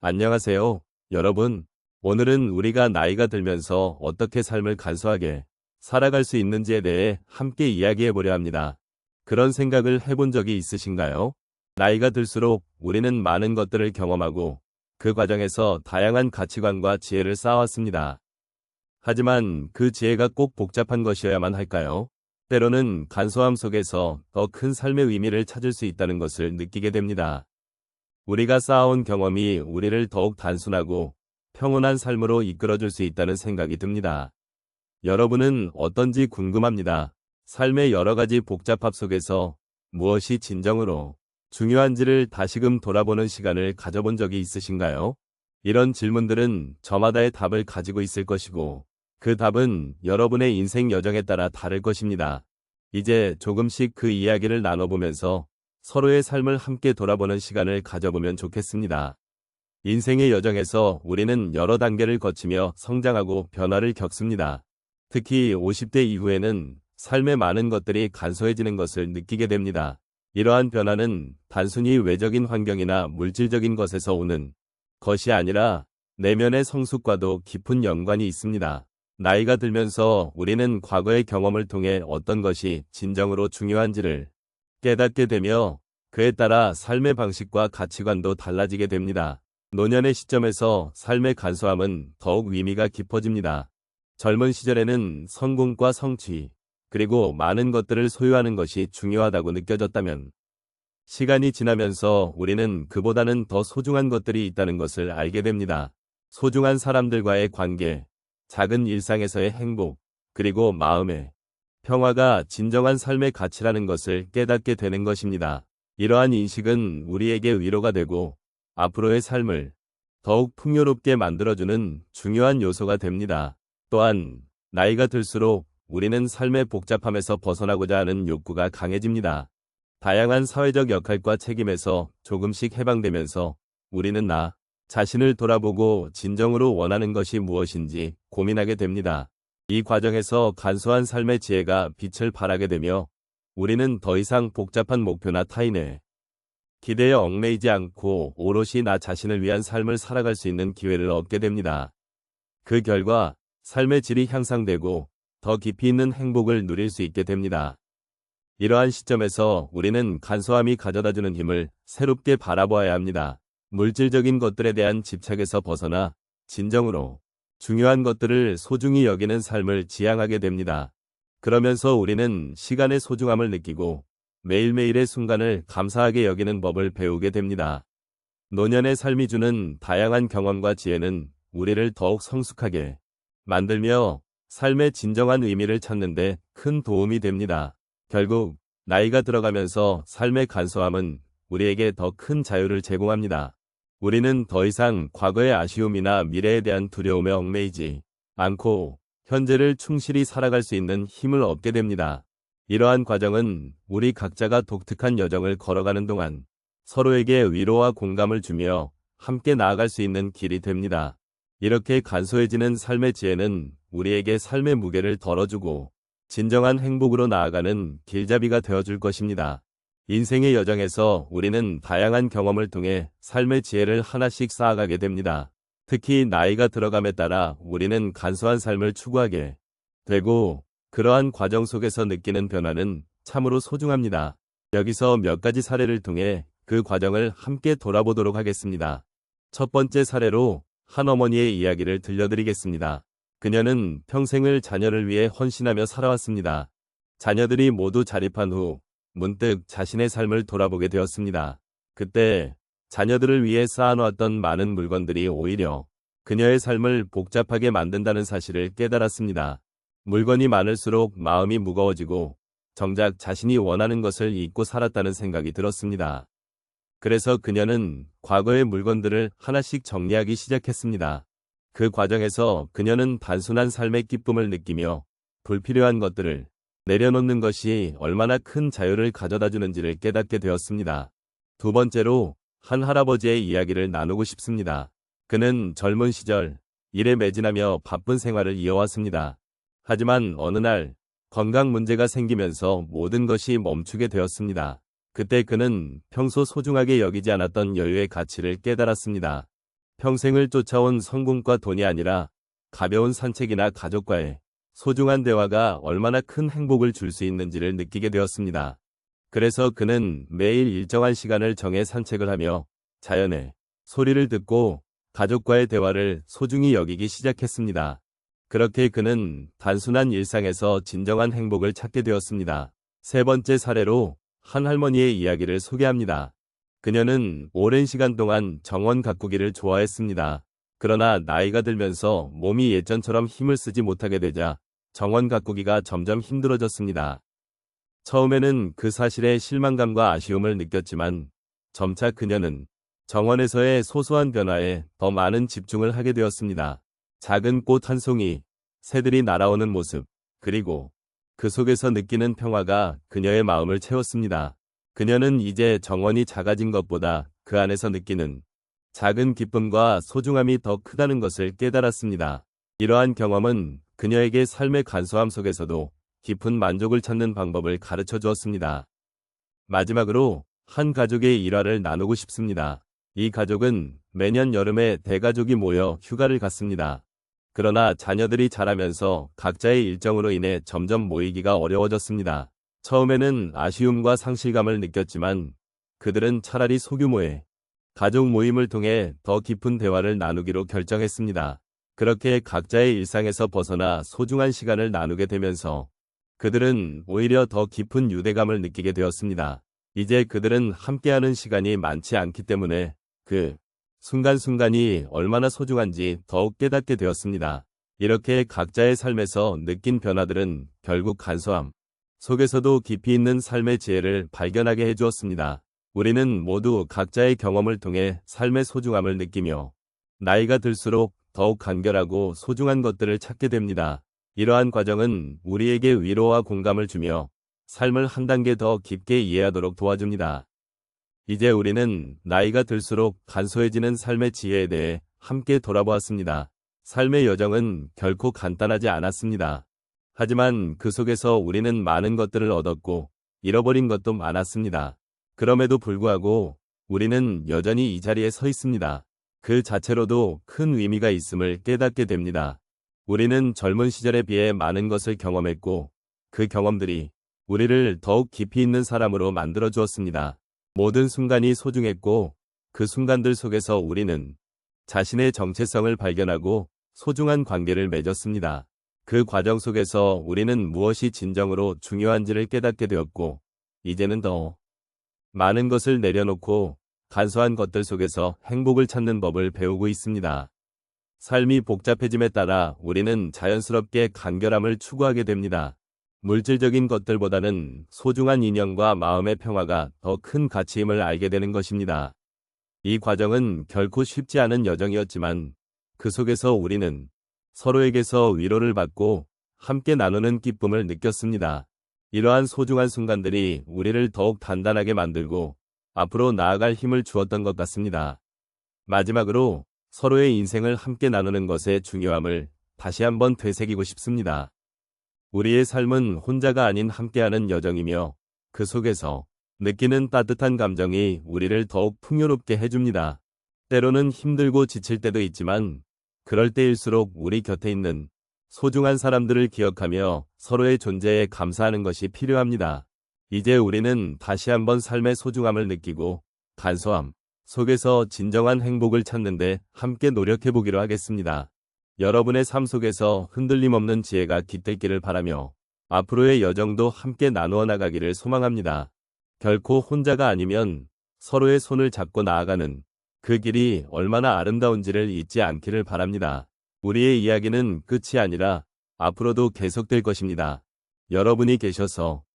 안녕하세요, 여러분. 오늘은 우리가 나이가 들면서 어떻게 삶을 간소하게 살아갈 수 있는지에 대해 함께 이야기해 보려 합니다. 그런 생각을 해본 적이 있으신가요? 나이가 들수록 우리는 많은 것들을 경험하고 그 과정에서 다양한 가치관과 지혜를 쌓아왔습니다. 하지만 그 지혜가 꼭 복잡한 것이어야만 할까요? 때로는 간소함 속에서 더 큰 삶의 의미를 찾을 수 있다는 것을 느끼게 됩니다. 우리가 쌓아온 경험이 우리를 더욱 단순하고 평온한 삶으로 이끌어줄 수 있다는 생각이 듭니다. 여러분은 어떤지 궁금합니다. 삶의 여러 가지 복잡합 속에서 무엇이 진정으로 중요한지를 다시금 돌아보는 시간을 가져본 적이 있으신가요? 이런 질문들은 저마다의 답을 가지고 있을 것이고, 그 답은 여러분의 인생 여정에 따라 다를 것입니다. 이제 조금씩 그 이야기를 나눠보면서 서로의 삶을 함께 돌아보는 시간을 가져보면 좋겠습니다. 인생의 여정에서 우리는 여러 단계를 거치며 성장하고 변화를 겪습니다. 특히 50대 이후에는 삶의 많은 것들이 간소해지는 것을 느끼게 됩니다. 이러한 변화는 단순히 외적인 환경이나 물질적인 것에서 오는 것이 아니라 내면의 성숙과도 깊은 연관이 있습니다. 나이가 들면서 우리는 과거의 경험을 통해 어떤 것이 진정으로 중요한지를 깨닫게 되며 그에 따라 삶의 방식과 가치관도 달라지게 됩니다. 노년의 시점에서 삶의 간소함은 더욱 의미가 깊어집니다. 젊은 시절에는 성공과 성취, 그리고 많은 것들을 소유하는 것이 중요하다고 느껴졌다면, 시간이 지나면서 우리는 그보다는 더 소중한 것들이 있다는 것을 알게 됩니다. 소중한 사람들과의 관계, 작은 일상에서의 행복, 그리고 마음의 평화가 진정한 삶의 가치라는 것을 깨닫게 되는 것입니다. 이러한 인식은 우리에게 위로가 되고 앞으로의 삶을 더욱 풍요롭게 만들어주는 중요한 요소가 됩니다. 또한 나이가 들수록 우리는 삶의 복잡함에서 벗어나고자 하는 욕구가 강해집니다. 다양한 사회적 역할과 책임에서 조금씩 해방되면서 우리는 나 자신을 돌아보고 진정으로 원하는 것이 무엇인지 고민하게 됩니다. 이 과정에서 간소한 삶의 지혜가 빛을 발하게 되며 우리는 더 이상 복잡한 목표나 타인의 기대에 얽매이지 않고 오롯이 나 자신을 위한 삶을 살아갈 수 있는 기회를 얻게 됩니다. 그 결과 삶의 질이 향상되고 더 깊이 있는 행복을 누릴 수 있게 됩니다. 이러한 시점에서 우리는 간소함이 가져다주는 힘을 새롭게 바라보아야 합니다. 물질적인 것들에 대한 집착에서 벗어나 진정으로 중요한 것들을 소중히 여기는 삶을 지향하게 됩니다. 그러면서 우리는 시간의 소중함을 느끼고 매일매일의 순간을 감사하게 여기는 법을 배우게 됩니다. 노년의 삶이 주는 다양한 경험과 지혜는 우리를 더욱 성숙하게 만들며 삶의 진정한 의미를 찾는 데 큰 도움이 됩니다. 결국 나이가 들어가면서 삶의 간소함은 우리에게 더 큰 자유를 제공합니다. 우리는 더 이상 과거의 아쉬움이나 미래에 대한 두려움에 얽매이지 않고 현재를 충실히 살아갈 수 있는 힘을 얻게 됩니다. 이러한 과정은 우리 각자가 독특한 여정을 걸어가는 동안 서로에게 위로와 공감을 주며 함께 나아갈 수 있는 길이 됩니다. 이렇게 간소해지는 삶의 지혜는 우리에게 삶의 무게를 덜어주고 진정한 행복으로 나아가는 길잡이가 되어줄 것입니다. 인생의 여정에서 우리는 다양한 경험을 통해 삶의 지혜를 하나씩 쌓아가게 됩니다. 특히 나이가 들어감에 따라 우리는 간소한 삶을 추구하게 되고 그러한 과정 속에서 느끼는 변화는 참으로 소중합니다. 여기서 몇 가지 사례를 통해 그 과정을 함께 돌아보도록 하겠습니다. 첫 번째 사례로 한 어머니의 이야기를 들려드리겠습니다. 그녀는 평생을 자녀를 위해 헌신하며 살아왔습니다. 자녀들이 모두 자립한 후 문득 자신의 삶을 돌아보게 되었습니다. 그때 자녀들을 위해 쌓아놓았던 많은 물건들이 오히려 그녀의 삶을 복잡하게 만든다는 사실을 깨달았습니다. 물건이 많을수록 마음이 무거워지고 정작 자신이 원하는 것을 잊고 살았다는 생각이 들었습니다. 그래서 그녀는 과거의 물건들을 하나씩 정리하기 시작했습니다. 그 과정에서 그녀는 단순한 삶의 기쁨을 느끼며 불필요한 것들을 내려놓는 것이 얼마나 큰 자유를 가져다 주는지를 깨닫게 되었습니다. 두 번째로 한 할아버지의 이야기를 나누고 싶습니다. 그는 젊은 시절 일에 매진하며 바쁜 생활을 이어왔습니다. 하지만 어느 날 건강 문제가 생기면서 모든 것이 멈추게 되었습니다. 그때 그는 평소 소중하게 여기지 않았던 여유의 가치를 깨달았습니다. 평생을 쫓아온 성공과 돈이 아니라 가벼운 산책이나 가족과의 소중한 대화가 얼마나 큰 행복을 줄 수 있는지를 느끼게 되었습니다. 그래서 그는 매일 일정한 시간을 정해 산책을 하며 자연의 소리를 듣고 가족과의 대화를 소중히 여기기 시작했습니다. 그렇게 그는 단순한 일상에서 진정한 행복을 찾게 되었습니다. 세 번째 사례로 한 할머니의 이야기를 소개합니다. 그녀는 오랜 시간 동안 정원 가꾸기를 좋아했습니다. 그러나 나이가 들면서 몸이 예전처럼 힘을 쓰지 못하게 되자 정원 가꾸기가 점점 힘들어졌습니다. 처음에는 그 사실에 실망감과 아쉬움을 느꼈지만 점차 그녀는 정원에서의 소소한 변화에 더 많은 집중을 하게 되었습니다. 작은 꽃 한 송이, 새들이 날아오는 모습, 그리고 그 속에서 느끼는 평화가 그녀의 마음을 채웠습니다. 그녀는 이제 정원이 작아진 것보다 그 안에서 느끼는 작은 기쁨과 소중함이 더 크다는 것을 깨달았습니다. 이러한 경험은 그녀에게 삶의 간소함 속에서도 깊은 만족을 찾는 방법을 가르쳐 주었습니다. 마지막으로 한 가족의 일화를 나누고 싶습니다. 이 가족은 매년 여름에 대가족이 모여 휴가를 갔습니다. 그러나 자녀들이 자라면서 각자의 일정으로 인해 점점 모이기가 어려워졌습니다. 처음에는 아쉬움과 상실감을 느꼈지만 그들은 차라리 소규모의 가족 모임을 통해 더 깊은 대화를 나누기로 결정했습니다. 그렇게 각자의 일상에서 벗어나 소중한 시간을 나누게 되면서 그들은 오히려 더 깊은 유대감을 느끼게 되었습니다. 이제 그들은 함께하는 시간이 많지 않기 때문에 그 순간순간이 얼마나 소중한지 더욱 깨닫게 되었습니다. 이렇게 각자의 삶에서 느낀 변화들은 결국 간소함 속에서도 깊이 있는 삶의 지혜를 발견하게 해주었습니다. 우리는 모두 각자의 경험을 통해 삶의 소중함을 느끼며 나이가 들수록 더욱 간결하고 소중한 것들을 찾게 됩니다. 이러한 과정은 우리에게 위로와 공감을 주며 삶을 한 단계 더 깊게 이해하도록 도와줍니다. 이제 우리는 나이가 들수록 간소해지는 삶의 지혜에 대해 함께 돌아보았습니다. 삶의 여정은 결코 간단하지 않았습니다. 하지만 그 속에서 우리는 많은 것들을 얻었고 잃어버린 것도 많았습니다. 그럼에도 불구하고 우리는 여전히 이 자리에 서 있습니다. 그 자체로도 큰 의미가 있음을 깨닫게 됩니다. 우리는 젊은 시절에 비해 많은 것을 경험했고 그 경험들이 우리를 더욱 깊이 있는 사람으로 만들어 주었습니다. 모든 순간이 소중했고 그 순간들 속에서 우리는 자신의 정체성을 발견하고 소중한 관계를 맺었습니다. 그 과정 속에서 우리는 무엇이 진정으로 중요한지를 깨닫게 되었고 이제는 더 많은 것을 내려놓고 간소한 것들 속에서 행복을 찾는 법을 배우고 있습니다. 삶이 복잡해짐에 따라 우리는 자연스럽게 간결함을 추구하게 됩니다. 물질적인 것들보다는 소중한 인연과 마음의 평화가 더 큰 가치임을 알게 되는 것입니다. 이 과정은 결코 쉽지 않은 여정이었지만 그 속에서 우리는 서로에게서 위로를 받고 함께 나누는 기쁨을 느꼈습니다. 이러한 소중한 순간들이 우리를 더욱 단단하게 만들고 앞으로 나아갈 힘을 주었던 것 같습니다. 마지막으로 서로의 인생을 함께 나누는 것의 중요함을 다시 한번 되새기고 싶습니다. 우리의 삶은 혼자가 아닌 함께하는 여정이며 그 속에서 느끼는 따뜻한 감정이 우리를 더욱 풍요롭게 해줍니다. 때로는 힘들고 지칠 때도 있지만 그럴 때일수록 우리 곁에 있는 소중한 사람들을 기억하며 서로의 존재에 감사하는 것이 필요합니다. 이제 우리는 다시 한번 삶의 소중함을 느끼고 간소함 속에서 진정한 행복을 찾는데 함께 노력해보기로 하겠습니다. 여러분의 삶 속에서 흔들림 없는 지혜가 깃들기를 바라며 앞으로의 여정도 함께 나누어 나가기를 소망합니다. 결코 혼자가 아니면 서로의 손을 잡고 나아가는 그 길이 얼마나 아름다운지를 잊지 않기를 바랍니다. 우리의 이야기는 끝이 아니라 앞으로도 계속될 것입니다. 여러분이 계셔서